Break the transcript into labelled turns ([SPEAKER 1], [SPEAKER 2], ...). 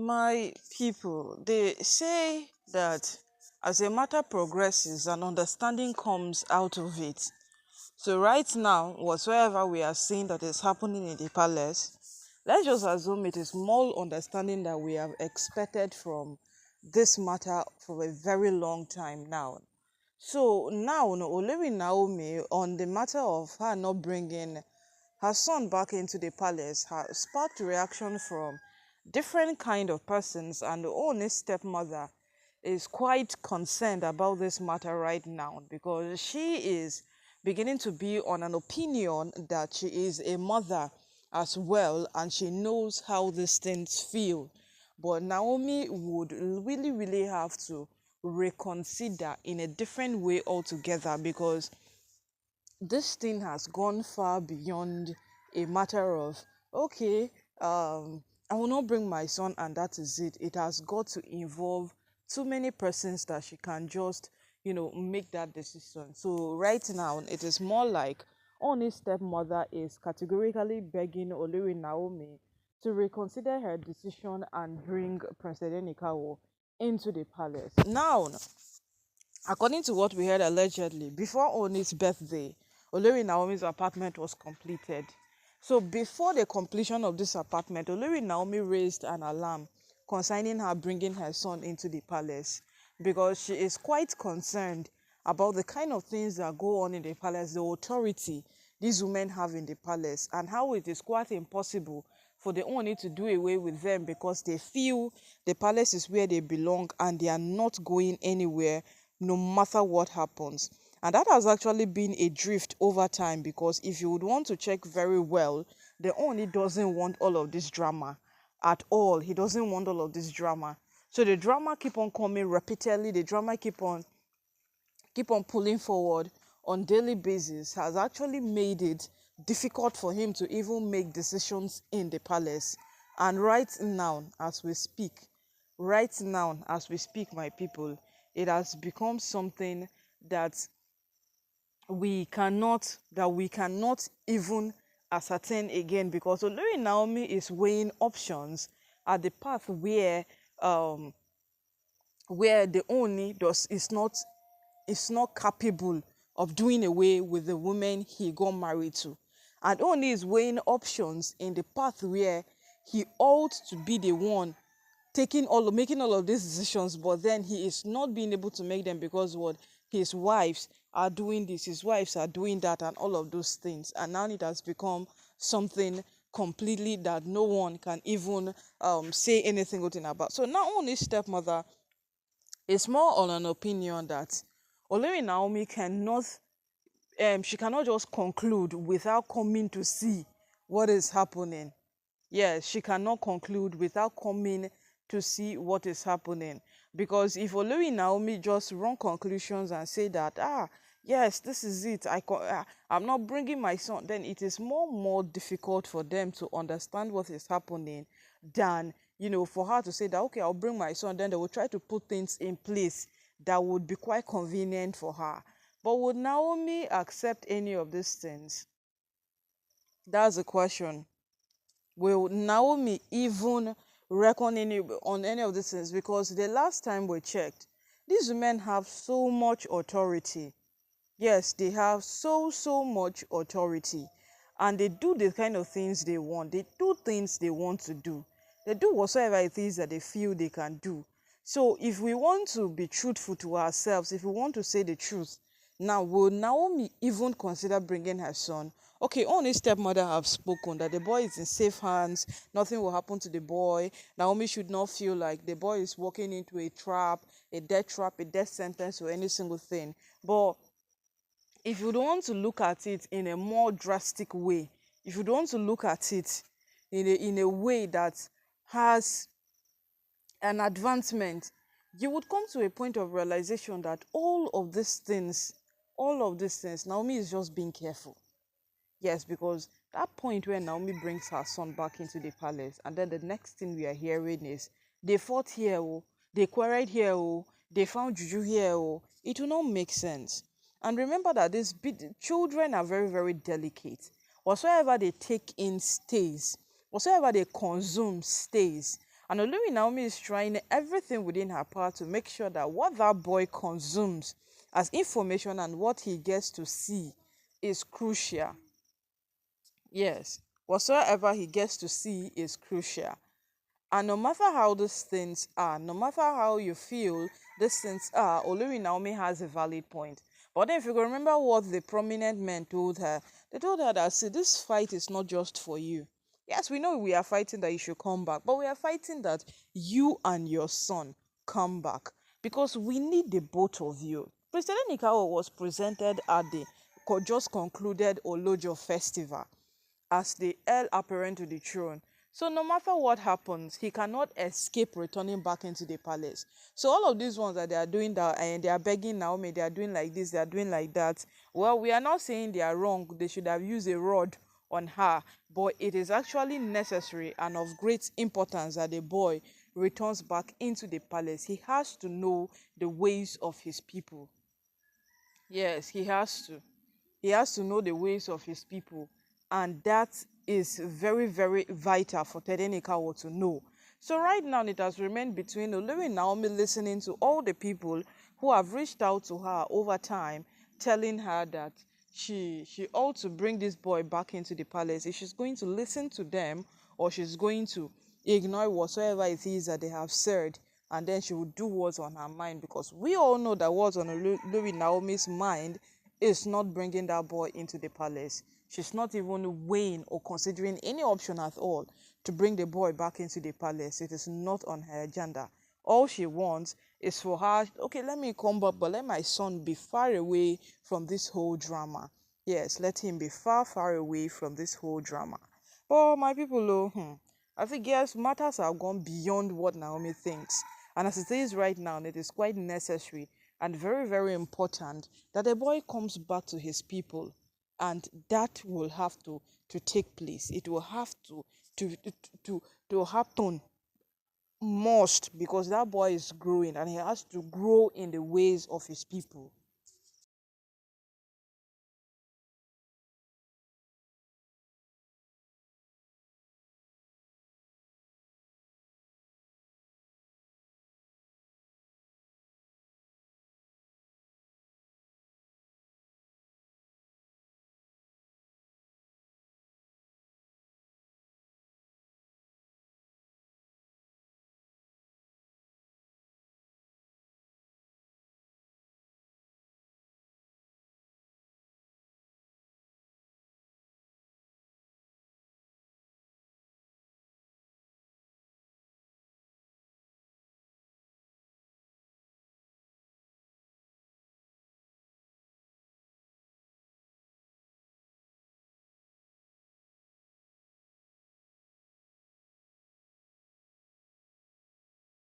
[SPEAKER 1] My people, they say that as a matter progresses, an understanding comes out of it. So right now, whatsoever we are seeing that is happening in the palace, let's just assume it is more understanding that we have expected from this matter for a very long time now. So now, no, Olori Naomi, on the matter of her not bringing her son back into the palace, has sparked reaction from different kind of persons, and the only stepmother is quite concerned about this matter right now because she is beginning to be on an opinion that she is a mother as well and she knows how these things feel. But Naomi would really have to reconsider in a different way altogether because this thing has gone far beyond a matter of, okay, I will not bring my son and that is it. It has got to involve too many persons that she can just, make that decision. So right now, it is more like Oni's stepmother is categorically begging Olori Naomi to reconsider her decision and bring President Enikawo into the palace. Now, according to what we heard allegedly, before Oni's birthday, Olori Naomi's apartment was completed. So before the completion of this apartment, Olori Naomi raised an alarm concerning her bringing her son into the palace because she is quite concerned about the kind of things that go on in the palace, the authority these women have in the palace, and how it is quite impossible for the Oni to do away with them because they feel the palace is where they belong and they are not going anywhere no matter what happens. And that has actually been a drift over time because if you would want to check very well, the Oni doesn't want all of this drama at all. He doesn't want all of this drama. So the drama keep on coming repeatedly, the drama keep on pulling forward on daily basis has actually made it difficult for him to even make decisions in the palace. And right now as we speak, my people, it has become something that we cannot even ascertain again because Olori Naomi is weighing options at the path um where the Oni does is not capable of doing away with the woman he got married to. And Oni is weighing options in the path where he ought to be the one making all of these decisions, but then he is not being able to make them because what his wives are doing this, his wives are doing that, and all of those things. And now it has become something completely that no one can even say anything good thing about. So now only stepmother is more on an opinion that Olori Naomi cannot just conclude without coming to see what is happening. Yes, she cannot conclude without coming to see what is happening. Because if Olori Naomi just run conclusions and say that, yes, this is it, I'm not bringing my son, then it is more difficult for them to understand what is happening than, for her to say that, okay, I'll bring my son, then they will try to put things in place that would be quite convenient for her. But would Naomi accept any of these things? That's the question. Will Naomi even reckon on any of these things? Because the last time we checked, these women have so much authority. Yes, they have so much authority. And they do the kind of things they want. They do things they want to do. They do whatsoever it is that they feel they can do. So if we want to be truthful to ourselves, if we want to say the truth, now will Naomi even consider bringing her son? Okay, only stepmother have spoken that the boy is in safe hands, nothing will happen to the boy. Naomi should not feel like the boy is walking into a trap, a death sentence, or any single thing. But if you don't want to look at it in a more drastic way, if you don't want to look at it in a way that has an advancement, you would come to a point of realization that all of these things, Naomi is just being careful. Yes, because that point where Naomi brings her son back into the palace, and then the next thing we are hearing is they fought here, oh, they quarreled here, oh, they found juju here, oh, it will not make sense. And remember that these children are very delicate. Whatsoever they take in stays, whatsoever they consume stays. And Olori Naomi is trying everything within her power to make sure that what that boy consumes as information and what he gets to see is crucial. Yes, whatsoever he gets to see is crucial. And no matter how these things are, no matter how you feel these things are, Olori Naomi has a valid point. But then if you can remember what the prominent men told her, they told her that, see, this fight is not just for you. Yes, we know we are fighting that you should come back, but we are fighting that you and your son come back because we need the both of you. President Nikawa was presented at the just concluded Olojo festival as the heir apparent to the throne. So no matter what happens, he cannot escape returning back into the palace. So all of these ones that they are doing that and they are begging Naomi, they are doing like this, they are doing like that. Well, we are not saying they are wrong. They should have used a rod on her, but it is actually necessary and of great importance that the boy returns back into the palace. He has to know the ways of his people. Yes, he has to. He has to know the ways of his people, and that is very, very vital for Tedenikawo to know. So right now it has remained between Olori Naomi listening to all the people who have reached out to her over time, telling her that she ought to bring this boy back into the palace. If she's going to listen to them, or she's going to ignore whatsoever it is that they have said, and then she will do what's on her mind, because we all know that what's on Olori Naomi's mind is not bringing that boy into the palace. She's not even weighing or considering any option at all to bring the boy back into the palace. It is not on her agenda. All she wants is for her, okay, let me come back, but let my son be far away from this whole drama. Yes, let him be far, far away from this whole drama. But my people, I think, yes, matters have gone beyond what Naomi thinks. And as it is right now, it is quite necessary and very, very important that the boy comes back to his people. And that will have to take place. It will have to, to, to, to happen, must, because that boy is growing and he has to grow in the ways of his people.